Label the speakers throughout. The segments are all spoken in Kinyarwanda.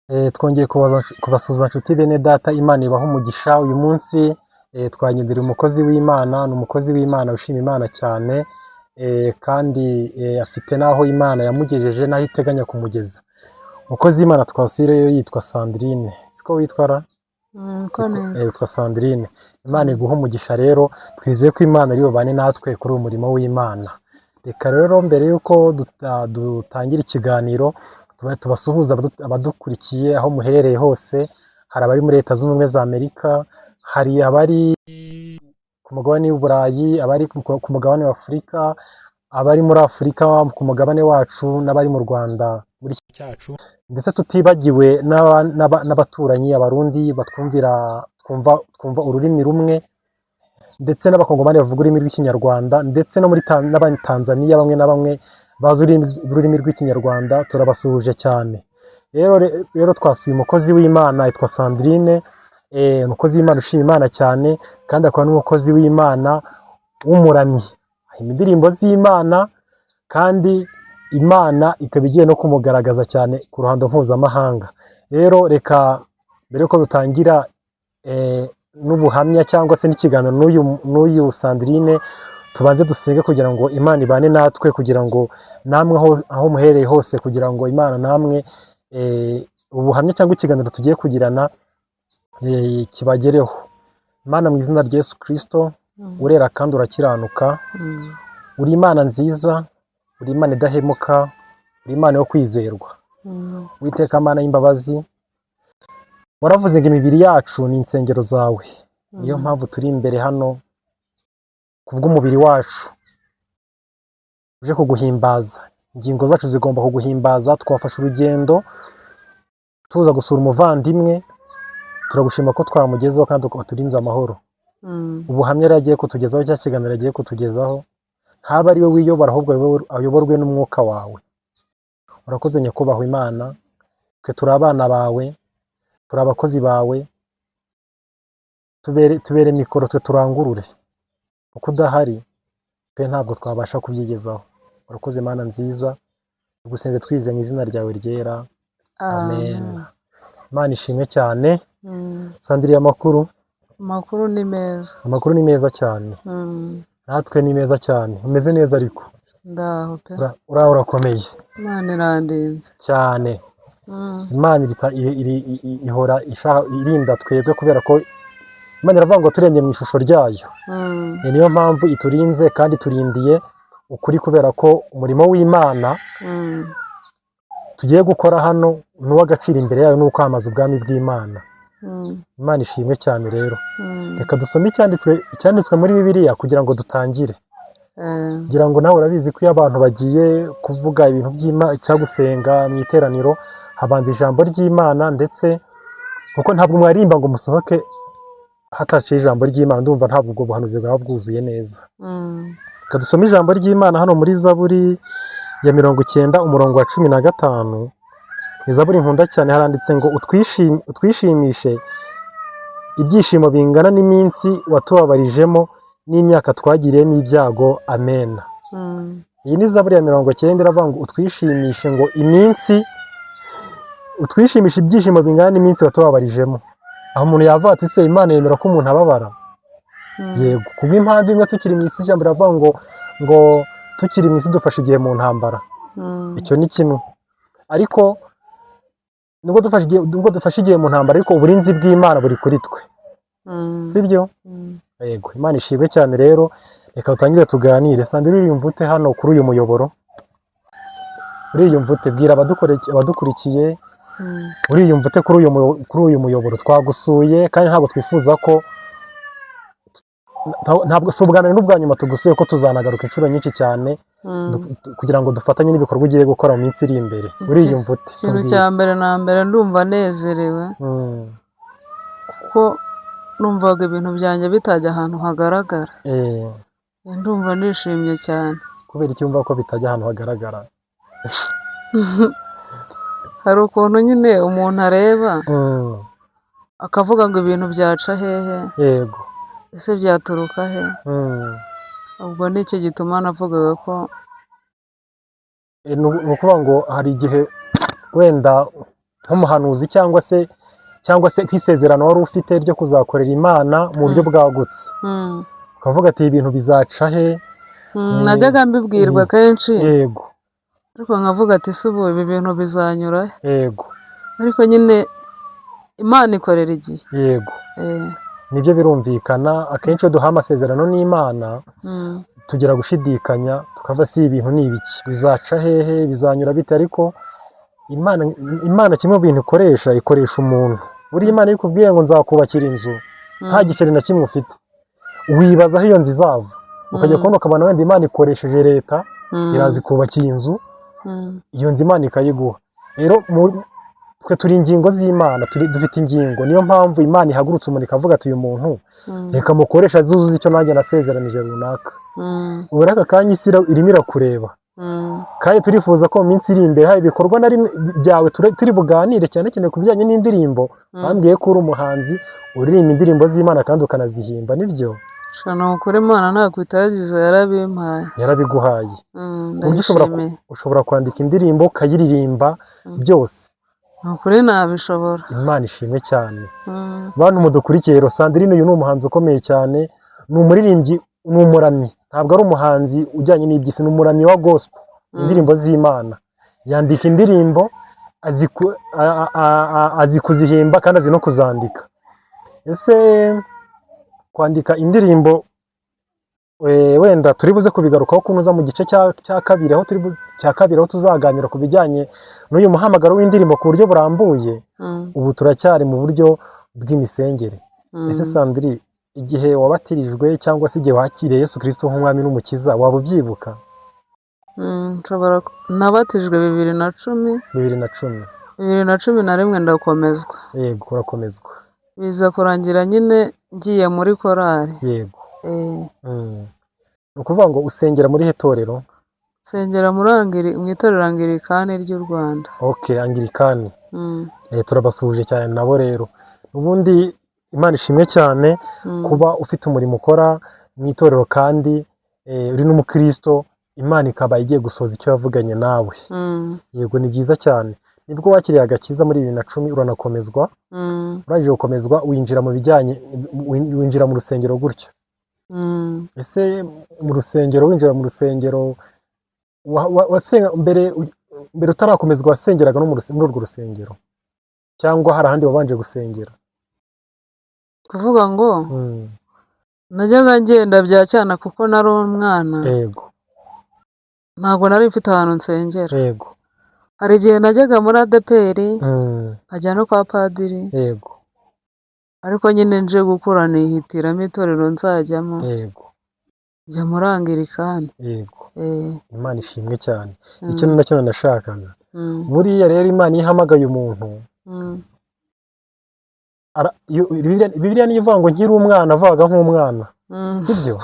Speaker 1: Twongeye kubasuhuza nshuti bene data, Imana ibaha umugisha. Uyu munsi twagendera umukozi w'Imana, ni umukozi w'Imana ushima Imana cyane, kandi afite n'aho Imana yamugejeje n'aho iteganya kumugeza. Umukozi w'Imana twasuye rero yitwa Sandrine, siko witwara? Yitwa Sandrine. Imana iguha umugisha rero, twizeye ko Imana ari bubane natwe kuri uyu murimo w'Imana. Reka rero mbere y'uko dutangira ikiganiro tubasuhuza abadukurikiye aho muherereye hose. Hari abari muri Leta Zunze Ubumwe za Amerika, hari abari ku mugabane w'Uburayi, abari ku mugabane wa Afurika, abari muri Afurika ku mugabane wacu, n'abari mu Rwanda muri iki cyacu, ndetse tutibagiwe n'abaturanyi Abarundi batwumvira twumva ururimi rumwe, ndetse n'abakongomani bavuga ururimi rw'Ikinyarwanda, ndetse no muri n'Abanyatanzaniya bamwe na bamwe bazi ururimi rw'Ikinyarwanda. Turabasuhuje cyane. Rero twasuye umukozi w'Imana yitwa Sandrine, umukozi w'Imana ushima Imana cyane, kandi akaba n'umukozi w'Imana w'umuramyi, indirimbo z'Imana, kandi Imana ikaba igiye no kumugaragaza cyane ku ruhando mpuzamahanga. Rero reka mbere yuko dutangira n'ubuhamya cyangwa se n'ikiganiro n'uyu Sandrine, tubanze dusenge kugira ngo Imana ibane natwe, kugira ngo namwe aho muhereye hose, kugira ngo Imana namwe ubuhamya cyangwa ikiganiro tugiye kugirana kibagereho. Imana, mu izina rya Yesu Kristo, urera kandi urakiranuka, uri Imana nziza, uri Imana idahemuka, uri Imana yo kwizerwa. Uwiteka Mana y'imbabazi, waravuze ngo imibiri yacu ni insengero zawe, niyo mpamvu turi imbere hano kubw'umubiri wacu uje kuguhimbaza. Ingingo zacu zigomba kuguhimbaza. Twafashe urugendo tuza gusura umuvandimwe, turagushima ko twamugezeho kandi ukaturinze amahoro. Ubuhamya yari agiye kutugezaho, cya kiganiro agiye kutugezaho, ntaba ari we wiyobora, ahubwo ayoborwe n'umwuka wawe. Urakoze nyakubahwa Imana, twe turi abana bawe, turi abakozi bawe, tubere mikoro, twe turangurure. Uko udahari twe ntabwo twabasha kubyigezaho. Urakoze Mana nziza, tugusenze twize mu izina ryawe ryera, amen. Imana ishimwe cyane. Sandrine, amakuru
Speaker 2: ni meza.
Speaker 1: Amakuru ni meza cyane. Natwe ni meza cyane. Umeze neza ariko?
Speaker 2: Ndaho pe.
Speaker 1: Uraho urakomeye?
Speaker 2: Imana irandinze
Speaker 1: cyane. Imana ihora irinda twebwe, kubera ko Imana iravuga ngo turemye mu ishusho ryayo. Niyo mpamvu iturinze kandi turindiye ukuri, kubera ko umurimo w'Imana tugiye gukora hano ni uw'agaciro imbere yayo, ni ukwamamaza ubwami bw'Imana. Imana ishimwe cyane. Rero reka dusome icyanditswe muri Bibiliya kugira ngo dutangire. Kugira ngo nawe urabizi ko iyo abantu bagiye kuvuga ibintu by'Imana cyangwa gusenga mu iteraniro, habanza ijambo ry'Imana, ndetse kuko ntabwo mwarimba ngo musohoke hataciye ijambo ry'Imana. Ndumva ntabwo ubwo buhanuzi bwaba bwuzuye neza. Reka dusome ijambo ry'Imana hano muri Zaburi ya 90 umurongo wa 15. Zaburi nkunda cyane, haranditse ngo utwishimishe ibyishimo bingana n'iminsi watubabarijemo, n'imyaka twagiriye n'ibyago, amen. Iyi ni Zaburi ya 90 iravuga ngo utwishimishe, ngo utwishimishe ibyishimo bingana n'iminsi watubabarijemo. Aho umuntu yavuga ati se Imana yemera ko umuntu ababara? Yego, kubw'impamvu imwe tukiri mu isi. Ijambo riravuga ngo tukiri mu isi dufashe igihe mu ntambara. Icyo ni kimwe. Ariko nubwo dufashe igihe mu ntambara, ariko uburinzi bw'Imana buri kuri twe, sibyo? Yego, Imana ishimwe cyane. Rero reka dutangire tuganire. Sandrine, uriyumva ute hano kuri uyu muyoboro? Uriyumva ute? Bwira abadukurikiye, uriyumva ute kuri uyu muyoboro? Twagusuye kandi ntabwo twifuza ko, ntabwo si ubwa mbere n'ubwa nyuma tugusuye, ko tuzanagaruka inshuro nyinshi cyane, kugira ngo dufatanye n'ibikorwa ugiye gukora mu minsi iri imbere. Uriyumva ute?
Speaker 2: Ikintu cya mbere na mbere, ndumva nezerewe, kuko numvaga ibintu byanjye bitajya ahantu hagaragara. Ndumva nishimye cyane.
Speaker 1: Kubera iki wumva ko bitajya ahantu hagaragara?
Speaker 2: Hari ukuntu nyine umuntu areba akavuga ngo ibintu byaca hehe,
Speaker 1: yego,
Speaker 2: ese byaturuka he? Ubwo nicyo gituma navugaga ko
Speaker 1: ni ukuvuga ngo hari igihe wenda nk'umuhanuzi cyangwa se nk'isezerano wari ufite ryo kuzakorera Imana mu buryo bwagutse, ukavuga ati ibintu bizaca he?
Speaker 2: najyaga mbibwirwa kenshi,
Speaker 1: yego,
Speaker 2: ariko nkavuga ati se ubu ibi bintu bizanyura he?
Speaker 1: yego,
Speaker 2: ariko nyine Imana ikorera igihe.
Speaker 1: yego, nibyo birumvikana. Akenshi iyo duhaye amasezerano n'Imana tugira gushidikanya, tukava si ibintu ni ibiki, bizaca hehe, bizanyura bite? Ariko Imana kimwe mu bintu ikoresha umuntu. Buriya Imana ikubwiye ngo nzakubakira inzu, nta giceri na kimwe ufite, wibaza aho iyo nzu izava, ukajya kubona ukabona wenda Imana ikoresheje leta, iraza ikubakiye inzu, iyo nzu Imana ikayiguha. Rero twe turi ingingo z'Imana, dufite ingingo, niyo mpamvu Imana ihagurutse umuntu ikavuga ati uyu muntu reka mukoresha azuzuza icyo nanjye nasezeranije runaka. ubu aka kanya isi irimo irakureba, kandi turifuza ko mu minsi iri imbere hari ibikorwa na rimwe byawe turi buganire cyane cyane ku bijyanye n'indirimbo. bambwiye ko uri umuhanzi uririmba indirimbo z'Imana kandi ukanazihimba, nibyo?
Speaker 2: shana ukuri Imana ntabwo itagize, yarabimpaye,
Speaker 1: yarabiguhaye. ushobora kwandika indirimbo ukayiririmba byose.
Speaker 2: ukuri nabishobora.
Speaker 1: Imana ishimwe cyane. bantu mudukurikiye, Sandrine uyu ni umuhanzi ukomeye cyane, ni umuririmbyi, ni umuramyi, ntabwo ari umuhanzi ujyanye n'iby'isi, ni umuramyi wa gospel, indirimbo z'Imana. yandika indirimbo, azi kuzihimba kandi azi no kuzandika. ese kwandika indirimbo wenda turi buze kubigarukaho kunoza mu gice cya kabiri aho tuzaganira ku bijyanye n'uyu muhamagaro w'indirimbo ku buryo burambuye. ubu turacyari mu buryo bw'imisengere. ese Sandrine, igihe wabatirijwe cyangwa se igihe wakiriye Yesu Kristo nk'umwami n'umukiza, waba ubyibuka?
Speaker 2: nabatijwe 2010. 2011 ndakomezwa.
Speaker 1: Yego, urakomezwa.
Speaker 2: biza kurangira nyine ngiye muri korali.
Speaker 1: Yego. ni ukuvuga ngo usengera muri he torero?
Speaker 2: nsengera mu itorero Angirikani ry'u Rwanda.
Speaker 1: Okay, Angirikani. turabasuhuje cyane nabo rero. ubundi Imana ishimwe cyane kuba ufite umurimo ukora mu itorero kandi uri n'umukristo, Imana ikaba igiye gusoza icyo yavuganye nawe. Yego, ni byiza cyane. nibwo wakiriye agakiza muri 2010 uranakomezwa. urangije gukomezwa winjira mu rusengero gutyo. ese winjira mu rusengero mbere utarakomezwa wasengeraga no muri urwo rusengero, cyangwa hari ahandi wabanje gusengera?
Speaker 2: kuvuga ngo najyaga ngenda bya cyana kuko nari umwana.
Speaker 1: Yego.
Speaker 2: ntabwo nari mfite ahantu nsengera.
Speaker 1: Yego.
Speaker 2: hari igihe najyaga muri ADPR nkajya no kwa padiri.
Speaker 1: Yego.
Speaker 2: ariko nyine nje gukura nihitiramo itorero nzajyamo.
Speaker 1: Yego.
Speaker 2: njya muri Angirikani.
Speaker 1: Yego. Imana ishimwe cyane. icyo ni nacyo nashakaga. buriya rero Imana ihamagaye umuntu, Bibiliya niyo ivuga ngo nkiri umwana avaga nk'umwana, sibyo?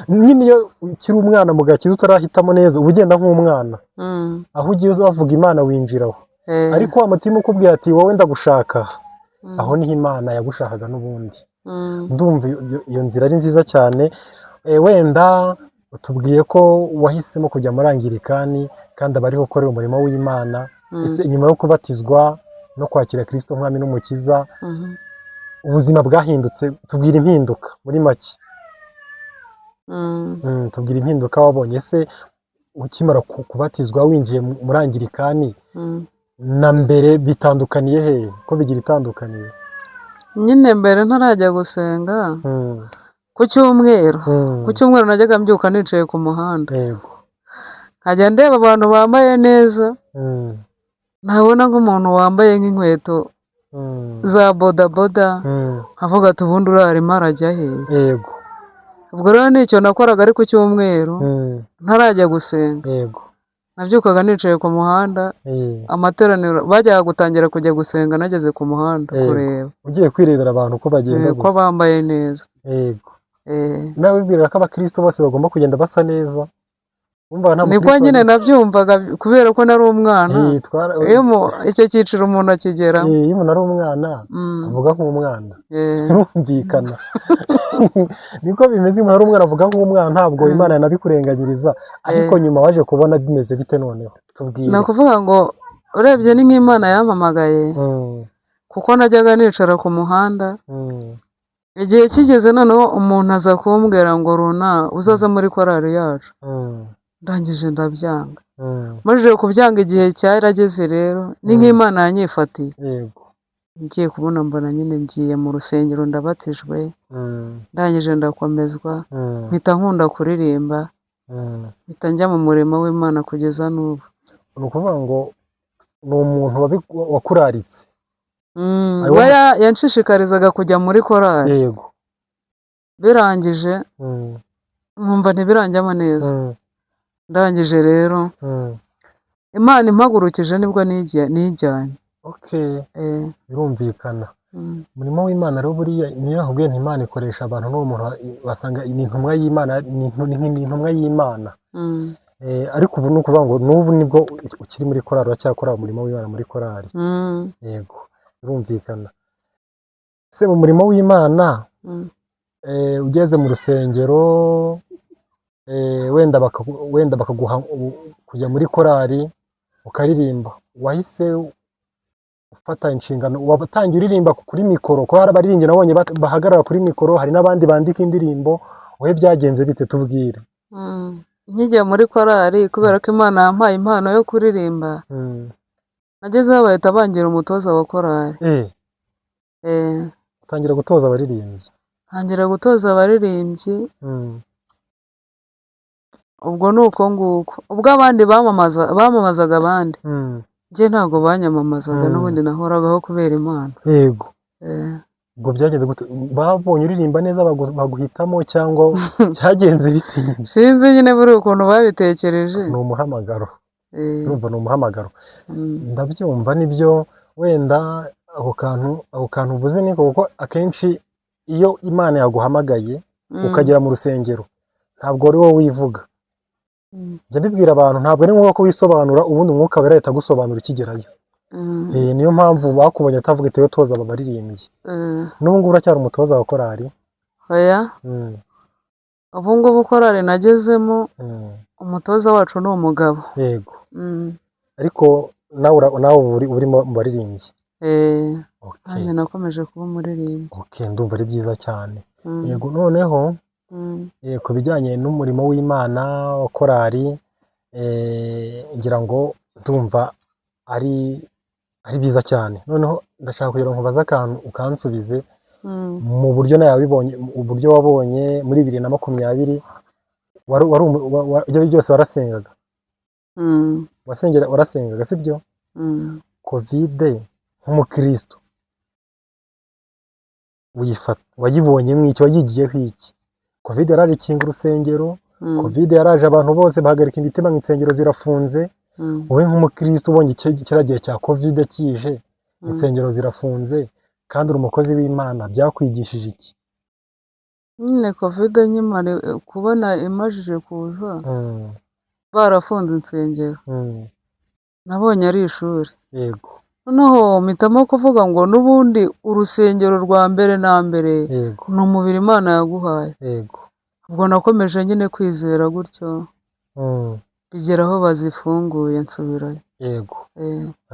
Speaker 1: nyine iyo ukiri umwana mu gakiza utarahitamo neza uba ugenda nk'umwana, aho ugiye uzavuga Imana winjiraho. ariko wa mutima ukubwira ati wowe ndagushaka, aho niho Imana yagushakaga n'ubundi. ndumva iyo nzira ari nziza cyane. wenda utubwiye ko wahisemo kujya muri Angirikani kandi abariho ukorera umurimo w'Imana. ese nyuma yo kubatizwa no kwakira Kristo nk'umwami n'umukiza, ubuzima bwahindutse? tubwira impinduka muri make. tubwira impinduka wabonye. ese ukimara kubatizwa winjiye muri Angirikani na mbere bitandukaniye hehe? ko bigira itandukaniye?
Speaker 2: nyine mbere ntarajya gusenga ku cyumweru najyaga mbyuka nicaye ku muhanda.
Speaker 1: Yego.
Speaker 2: nkajya ndeba abantu bambaye neza, nabona nk'umuntu wambaye nk'inkweto za bodaboda, nkavuga ati ubundi urarimo arajya he?
Speaker 1: Yego.
Speaker 2: ubwo rero nicyo nakoraga ari ku cyumweru ntarajya gusenga.
Speaker 1: Yego.
Speaker 2: nabyukaga nicaye ku muhanda, amateraniro bajyaga gutangira kujya gusenga nageze ku muhanda kureba.
Speaker 1: ugiye kwirebera abantu uko bagenda
Speaker 2: ko bambaye neza.
Speaker 1: Yego. nawe wibwira ko abakristo bose bagomba kugenda basa neza?
Speaker 2: niko nyine nabyumvaga kubera ko nari umwana. iyo icyo cyiciro umuntu akigera,
Speaker 1: iyo umuntu ari umwana avuga nk'umwana, birumvikana. niko bimeze. umuntu ari umwana avuga nk'umwana, ntabwo Imana yanabikurenganyiriza. ariko nyuma waje kubona bimeze bite noneho? tubwire.
Speaker 2: ni ukuvuga ngo urebye ni nk'Imana yampamagaye kuko najyaga nicara ku muhanda igihe kigeze noneho umuntu aza kumbwira ngo runa uzaza muri korari yacu ndangije ndabyanga mujije kubyanga igihe cyarageze rero ni nk'Imana yanyifatiye
Speaker 1: yego
Speaker 2: ngiye kubona mbona nyine ngiye mu rusengero ndabatijwe ndangije ndakomezwa mpita nkunda kuririmba mpita njya mu murimo w'Imana kugeza n'ubu.
Speaker 1: ni ukuvuga ngo ni umuntu wakuraritse
Speaker 2: we yanshishikarizaga kujya muri korari
Speaker 1: yego
Speaker 2: birangije nkumva ntibiranjyamo neza ndangije rero Imana impagurukije nibwo nijyanye.
Speaker 1: birumvikana umurimo w'Imana rero buriya niyo yakubwiye nti Imana ikoresha abantu n'uwo muntu basanga ni intumwa y'Imana ni intumwa y'Imana ariko ubu ni ukuvuga ngo n'ubu nibwo ukiri muri korari uracyakora umurimo w'Imana muri korari yego birumvikana se mu murimo w'Imana ugeze mu rusengero wenda bakaguha kujya muri korari ukaririmba wahise ufata inshingano watangiye uririmba kuri mikoro ko hari abaririmbyi nabonye bahagarara kuri mikoro hari n'abandi bandika indirimbo wowe byagenze bite tubwire.
Speaker 2: Nkijya muri korari kubera ko Imana yampaye impano yo kuririmba nagezeho bahita bangira umutoza wa korari
Speaker 1: utangira gutoza abaririmbyi
Speaker 2: ntangira gutoza abaririmbyi ubwo ni uko nguko ubwo abandi bamamazaga abandi njye ntabwo banyamamazaga n'ubundi nahoragaho kubera Imana.
Speaker 1: Yego ubwo byagenze gute babonye uririmba neza baguhitamo cyangwa byagenze bite?
Speaker 2: Sinzi nyine buri ukuntu babitekereje.
Speaker 1: Ni umuhamagaro urumva ni umuhamagaro ndabyumva nibyo wenda ako kantu uvuze niko kuko akenshi iyo Imana yaguhamagaye ukagera mu rusengero ntabwo ari wowe wivuga. Njya mbibwira abantu ntabwo ari ngombwa ko wisobanura ubundi umwuka wera ahita agusobanura ukigerayo. Niyo mpamvu bakubonye atavuga ati toza aba baririmbyi. N'ubu ngubu uracyari umutoza wa korari?
Speaker 2: Oya ubu ngubu korari nagezemo umutoza wacu ni umugabo.
Speaker 1: Yego ariko nawe uri mu baririmbyi?
Speaker 2: Nanjye nakomeje kuba umuririmbyi.
Speaker 1: Ndumva ari byiza cyane. Yego noneho ku bijyanye n'umurimo w'Imana wa korari ngira ngo ndumva ari byiza cyane. Noneho ndashaka kugira ngo nkubaze akantu ukansubize mu buryo nawe wabibonye uburyo wabonye muri 2020 ibyo byose warasengaga warasengaga sibyo? Kovide nk'umukristo wayibonye mw'iki wayigiyeho iki? Kovide yaraje ikinga urusengero, Kovide yaraje abantu bose bahagarika imitima mu insengero zirafunze. Wowe nk'umukristo ubonye kiriya gihe cya Kovide kije insengero zirafunze kandi uri umukozi w'Imana byakwigishije iki?
Speaker 2: Nyine Kovide nyimara kubona imajije kuza barafunze insengero nabonye ari ishuri.
Speaker 1: Yego
Speaker 2: noneho mpitamo kuvuga ngo n'ubundi urusengero rwa mbere na mbere ni umubiri Imana yaguhaye.
Speaker 1: Yego
Speaker 2: ubwo nakomeje nyine kwizera gutyo bigera aho bazifunguye nsubirayo.
Speaker 1: Yego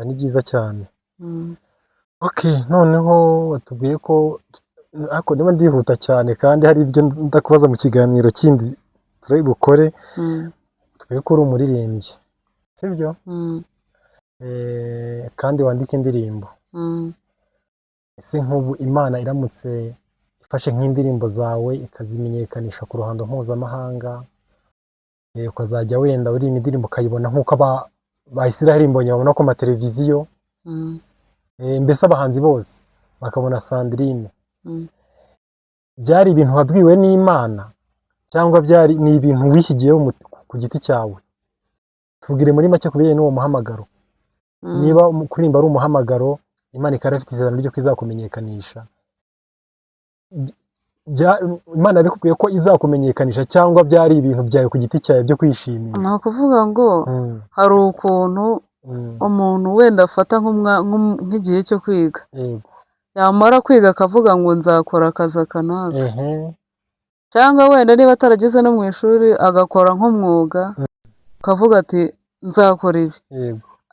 Speaker 1: ni byiza cyane. Noneho watubwiye ko ariko niba ndihuta cyane kandi hari ibyo ndakubaza mu kiganiro kindi turi bukore. Tubwiye ko uri umuririmbyi sibyo? Kandi wandika indirimbo. Ese nk'ubu Imana iramutse ifashe nk'indirimbo zawe ikazimenyekanisha ku ruhando mpuzamahanga ukazajya wenda uri indirimbo ukayibona nk'uko ba Israel mbonye babona ku mateleviziyo mbese abahanzi bose bakabona Sandrine, byari ibintu wabwiwe n'Imana cyangwa byari ni ibintu wihigiyeho ku giti cyawe? Tubwire muri make kubijyanye n'uwo muhamagaro. Niba kuririmba ari umuhamagaro Imana ikaba ifite isezerano ryo kuzakumenyekanisha, Imana yabikubwiye ko izakumenyekanisha cyangwa byari ibintu byawe ku giti cyawe byo kwishimira?
Speaker 2: Ni ukuvuga ngo hari ukuntu umuntu wenda afata nk'igihe cyo kwiga yamara kwiga akavuga ngo nzakora akazi akanaka cyangwa wenda niba atarageze no mu ishuri agakora nk'umwuga akavuga ati nzakora ibi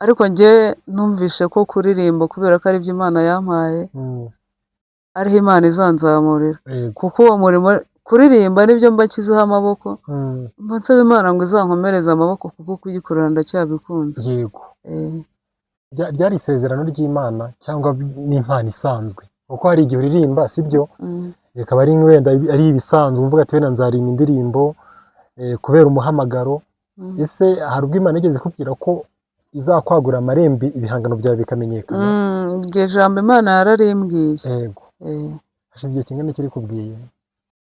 Speaker 2: ariko njye numvishe ko kuririmba kubera ko ari byo Imana yampaye ariho Imana izanzamurira
Speaker 1: Yego.
Speaker 2: kuko uwo murimo kuririmba nibyo mbakizeho amaboko mba nsaba Imana ngo izankomereze amaboko kuko kuyikorera ndacyabikunze.
Speaker 1: Yego. Ryari isezerano ry'Imana cyangwa n'impano isanzwe? Kuko hari igihe uririmba sibyo bikaba ari wenda ari ibisanzwe uvuga ati wenda nzaririmba indirimbo kubera umuhamagaro. Ese hari ubwo Imana igeze kubwira ko izakwagura amarembe ibihangano byawe bikamenyekana?
Speaker 2: Iryo jambo Imana yararimbwiye.
Speaker 1: Yego. Hashize igihe kingana kiri kubwiye?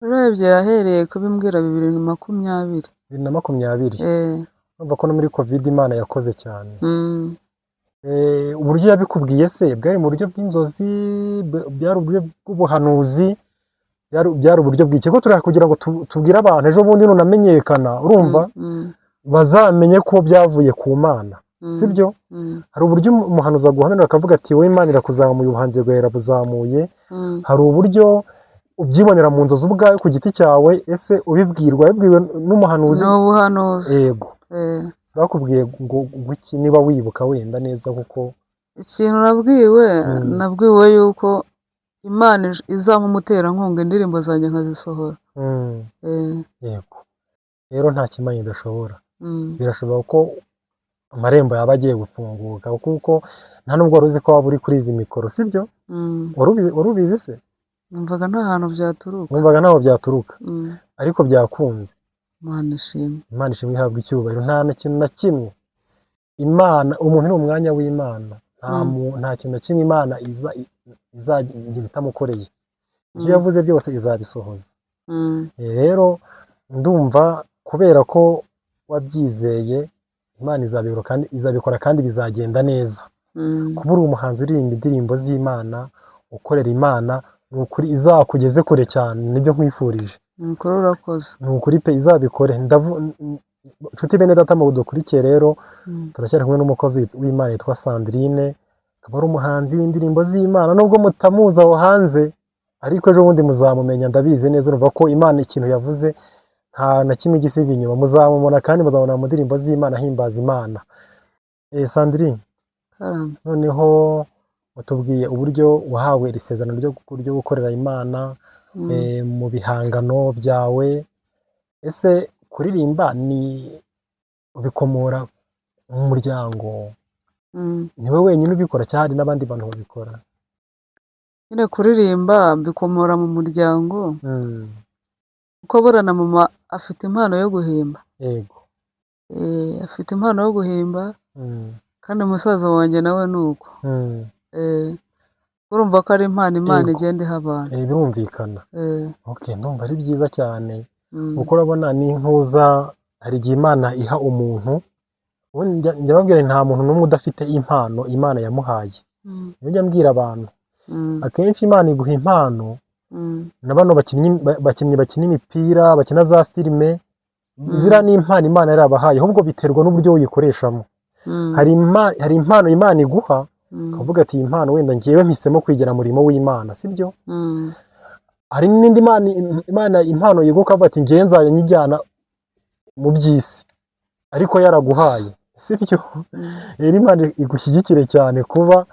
Speaker 2: Urebye yahereye kubimbwira 2020.
Speaker 1: 2020. Urumva ko no muri Covid Imana yakoze cyane. Uburyo yabikubwiye se bwari mu buryo bw'inzozi, byari uburyo bw'ubuhanuzi, byari uburyo bw'iki? Ko turashaka kugira ngo tubwire abantu ejo bundi nunamenyekana urumva bazamenye ko byavuye ku Mana sibyo? Hari uburyo umuhanuzi aguhanura akavuga ati wowe Imana irakuzamuye, ubuhanzi bwawe irabuzamuye. Hari uburyo ubyibonera mu nzozi ubwawe ku giti cyawe. Ese ubibwirwa n'umuhanuzi?
Speaker 2: Ni ubuhanuzi.
Speaker 1: Yego. Bakubwiye ngo iki niba wibuka wenda neza? Kuko
Speaker 2: ikintu nabwiwe yuko Imana izampa umuterankunga indirimbo zanjye nkazisohora.
Speaker 1: Yego. Rero nta kimana idashobora. Birashoboka ko amarembo yaba agiye gufunguka kuko nta nubwo wari uzi ko waba uri kuri izi mikoro sibyo? Wari ubizi se?
Speaker 2: Numvaga nta hantu byaturuka.
Speaker 1: Numvaga ntaho byaturuka. Ariko byakunze.
Speaker 2: Imana ishimwe.
Speaker 1: Imana ishimwe ihabwa icyubahiro. Nta na kintu na kimwe Imana, umuntu ni umwanya w'Imana. Nta kintu na kimwe Imana izagira itamukoreye. Ibyo yavuze byose izabisohoza. Rero ndumva kubera ko wabyizeye Imana izabikora kandi bizagenda neza. Kuba uri umuhanzi uririmba indirimbo z'Imana, ukorera Imana, ni ukuri izakugeze kure cyane. Nibyo nkwifurije.
Speaker 2: Ni ukuri urakoze.
Speaker 1: Ni ukuri pe izabikore. Nshuti bene data mu dukurikiye rero turacyari kumwe n'umukozi w'Imana yitwa Sandrine, akaba ari umuhanzi w'indirimbo z'Imana. Nubwo mutamuzi aho hanze ariko ejo bundi muzamumenya, ndabizi neza. Urumva ko Imana ikintu yavuze nta na kimwe gisiga inyuma. Muzamubona kandi muzabona mu ndirimbo z'Imana ahimbaza Imana. Sandrine, noneho watubwiye uburyo wahawe iri sezerano ryo gukorera Imana mu bihangano byawe. Ese kuririmba ni ubikomora mu muryango? Ni wowe wenyine ubikora cyangwa hari n'abandi bantu babikora?
Speaker 2: Nyine kuririmba mbikomora mu muryango kuko buriya na mama afite impano yo guhimba.
Speaker 1: Yego.
Speaker 2: Afite impano yo guhimba kandi musaza wanjye nawe ni uko. Urumva ko ari impano Imana igenda iha abantu.
Speaker 1: Birumvikana. Ndumva ari byiza cyane kuko urabona n'intuza, hari igihe Imana iha umuntu. Njya babwira nta muntu n'umwe udafite impano Imana yamuhaye. Njya mbwira abantu akenshi Imana iguha impano na bano bakinnyi bakina imipira, bakina za filime, ziriya ni impano Imana yarabahaye, ahubwo biterwa n'uburyo uyikoreshamo. Hari impano Imana iguha ukavuga ati iyi mpano wenda ngewe mpisemo kwigira murimo w'Imana sibyo? Hari n'indi impano yiguha ukavuga ati ngewe nzajya nyijyana mu by'isi, ariko yaraguhaye sibyo? Rero Imana igushyigikire cyane kuba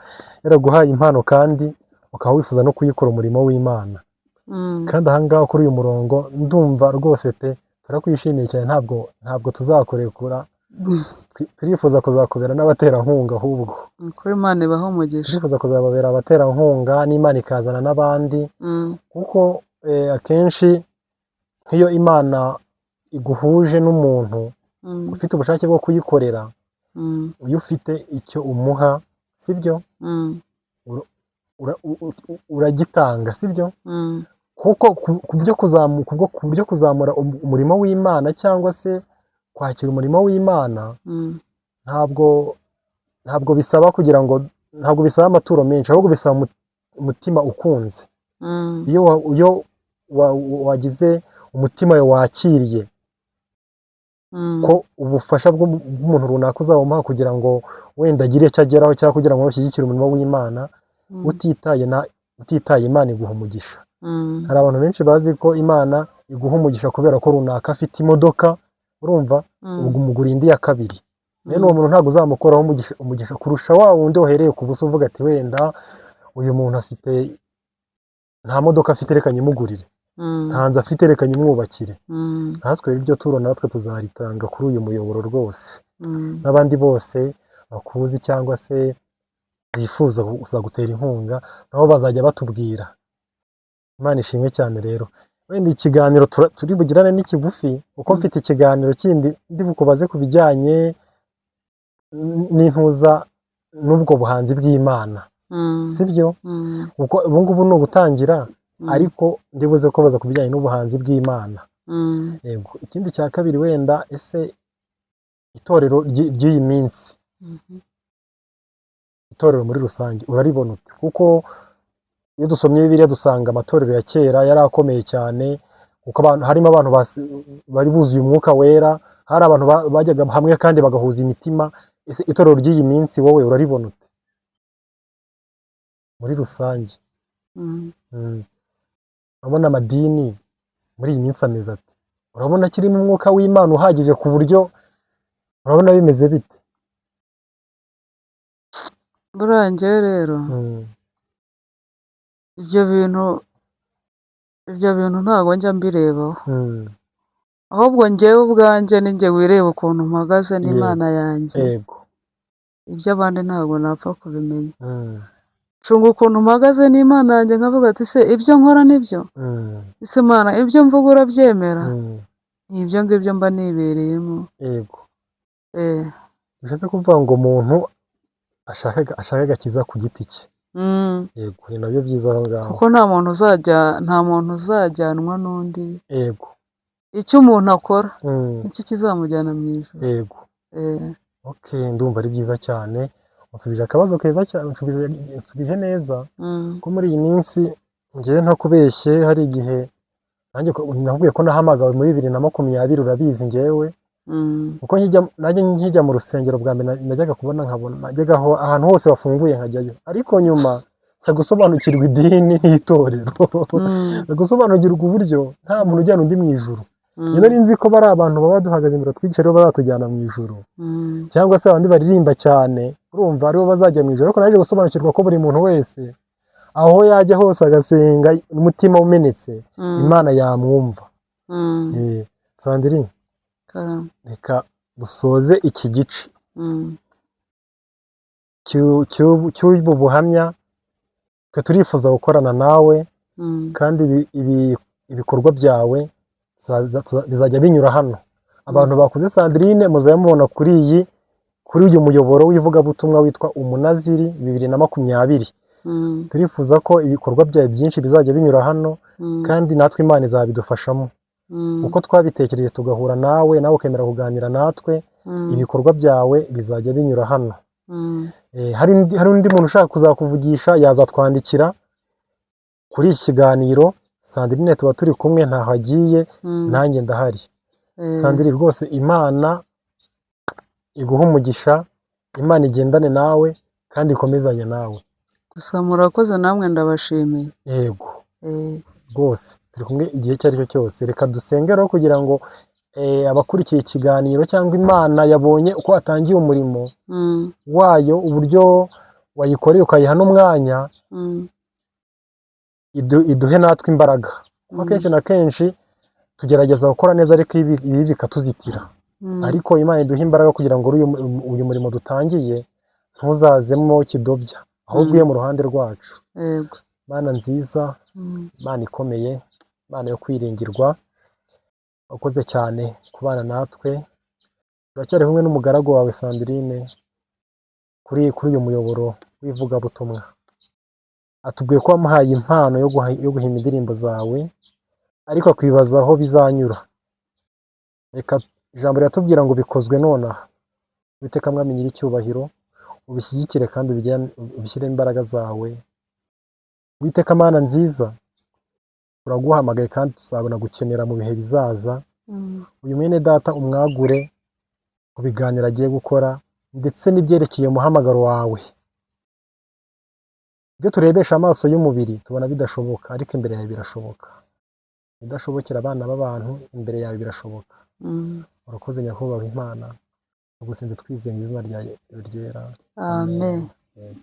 Speaker 1: yaraguhaye impano kandi ukaba wifuza no kuyikora umurimo w'Imana. Kandi ahangaha kuri uyu murongo ndumva rwose pe turakwishimiye cyane. Ntabwo tuzakurekura. Turifuza kuzakubera n'abaterankunga. Ahubwo
Speaker 2: kuri Imana ibaho umugisha.
Speaker 1: turifuza kuzababera abaterankunga n'Imana ikazana n'abandi kuko akenshi nk'iyo Imana iguhuje n'umuntu ufite ubushake bwo kuyikorera, iyo ufite icyo umuha sibyo, uragitanga sibyo? Kuko ku byo kuzamura umurimo w'Imana cyangwa se kwakira umurimo w'Imana ntabwo bisaba kugira ngo, ntabwo bisaba amaturo menshi, ahubwo bisaba umutima ukunze. Iyo wagize umutima wakiriye ko ubufasha bw'umuntu runaka uzawumuha kugira ngo wenda agire icyo ageraho cyangwa kugira ngo ushyigikire umurimo w'Imana, utitaye Imana iguha umugisha. Hari abantu benshi bazi ko Imana iguha umugisha kubera ko runaka afite imodoka, urumva ubwo umugura indi ya kabiri rero uwo muntu ntabwo uzamukoraho umugisha kurusha wa wundi wahereye ku busa uvuga ati wenda uyu muntu afite nta modoka afite reka nyimugurire, nta nzu afite reka nyimwubakire. natwe iryo turo natwe tuzaritanga kuri uyu muyoboro rwose, n'abandi bose bakuzi cyangwa se bifuza gutera inkunga nabo bazajya batubwira. Imana ishimwe cyane. Rero wenda ikiganiro turi bugirane n'ikigufi kuko mfite ikiganiro kindi ndi bukubaze ku bijyanye n'intuza n'ubwo buhanzi bw'Imana, sibyo? kuko ubu ngubu ni ugutangira, ariko ndibuze kubaza ku bijyanye n'ubuhanzi bw'Imana. Yego. Ikindi cya kabiri, wenda ese itorero ry'iyi minsi, itorero muri rusange uraribona ute? Kuko iyo dusomye Bibiliya dusanga amatorero ya kera yari akomeye cyane, kuko harimo abantu bari buzuye umwuka wera, hari abantu bajyaga hamwe kandi bagahuza imitima. Ese itorero ry'iyi minsi wowe uraribona ute muri rusange? Urabona amadini muri iyi minsi ameze ate? Urabona kirimo umwuka w'Imana uhagije ku buryo urabona bimeze bite?
Speaker 2: burangiye rero ibyo bintu ntabwo njya mbirebaho, ahubwo njyewe ubwanjye ninjye wireba ukuntu mpagaze n'Imana yanjye.
Speaker 1: Yego.
Speaker 2: iby'abandi ntabwo napfa kubimenya. Cunga ukuntu mpagaze n'Imana yanjye nkavuga ati se ibyo nkora nibyo? ese Mana ibyo mvuga urabyemera? Ibyo ngibyo mba nibereyemo.
Speaker 1: Yego. bishatse kuvuga ngo umuntu ashaka agakiza ku giti cye. Yego, ni nabyo byiza aho ngaho,
Speaker 2: kuko nta muntu uzajyanwa n'undi.
Speaker 1: Yego.
Speaker 2: icyo umuntu akora nicyo kizamujyana mu ijuru.
Speaker 1: Yego. Okay, ndumva ari byiza cyane. Unsubije akabazo keza cyane, unsubije neza. Ko muri iyi minsi ngewe ntakubeshye, hari igihe nanjye navuye ko nahamagawe muri 2020, urabizi ngewe. Kuko nkijya mu rusengero bwa mbere najyaga kubona nkabona najyaga ahantu hose bafunguye nkajyayo, ariko nyuma nza gusobanukirwa idini n'itorero. gusobanukirwa uburyo nta muntu ujyana undi mu ijuru. Nari nzi ko bari abantu baba duhagaze imbere twicaye bazatujyana mu ijuru, cyangwa se abandi baririmba cyane urumva aribo bazajya mu ijuru. Ariko naje gusobanukirwa ko buri muntu wese aho yajya hose agasenga n'umutima umenetse, Imana yamwumva. Sandrine, reka dusoze iki gice cy'ubu buhamya. Twe turifuza gukorana nawe, kandi ibikorwa byawe bizajya binyura hano. Abantu bakuze Sandrine muzajya mubona kuri uyu muyoboro w'ivugabutumwa witwa Umunaziri 2020. Turifuza ko ibikorwa byawe byinshi bizajya binyura hano, kandi natwe Imana izabidufashamo. Uko twabitekereje tugahura nawe ukemera kuganira natwe, ibikorwa byawe bizajya binyura hano. Hari undi muntu ushaka kuzakuvugisha yazatwandikira kuri iki kiganiro. Sandrine tuba turi kumwe, ntaho agiye, nanjye ndahari. Sandrine rwose Imana iguha umugisha, Imana igendane nawe kandi ikomezanye nawe.
Speaker 2: Gusa murakoze namwe ndabashimiye.
Speaker 1: Yego. Rwose turi kumwe igihe icyo ari cyo cyose. Reka dusengereho kugira ngo abakurikiye ikiganiro cyangwa Imana yabonye uko watangiye umurimo wayo, uburyo wayikoreye ukayiha n'umwanya, iduhe natwe imbaraga. Kuko akenshi na kenshi tugerageza gukora neza, ariko ibi bikatuzitira. Ariko Imana iduhe imbaraga kugira ngo uyu murimo dutangiye ntuzazemo kidobya, ahubwo uye mu ruhande rwacu.
Speaker 2: Yego.
Speaker 1: Mana nziza, Mana ikomeye, Mana yo kwiringirwa, wakoze cyane kubana natwe. Turacyari kumwe n'umugaragu wawe Sandrine kuri uyu muyoboro w'ivugabutumwa. Atubwiye ko wamuhaye impano yo guhimba indirimbo zawe, ariko akwibaza aho bizanyura. Reka ijambo riratubwira ngo bikozwe nonaha. Uwiteka Mwami nyir'icyubahiro, ubishyigikire kandi ubishyiremo imbaraga zawe. Uwiteka Mana nziza, turaguhamagaye kandi tuzabona gukenera mu bihe bizaza. Uyu mwene data umwagure ku biganiro agiye gukora, ndetse n'ibyerekeye umuhamagaro wawe. Ibyo turebesha amaso y'umubiri tubona bidashoboka, ariko imbere yawe birashoboka. Bidashobokera abana b'abantu, imbere yawe birashoboka. Urakoze nyakubahwa Imana. tugusenze twizeye mu izina ryera.
Speaker 2: amen.
Speaker 1: Amen.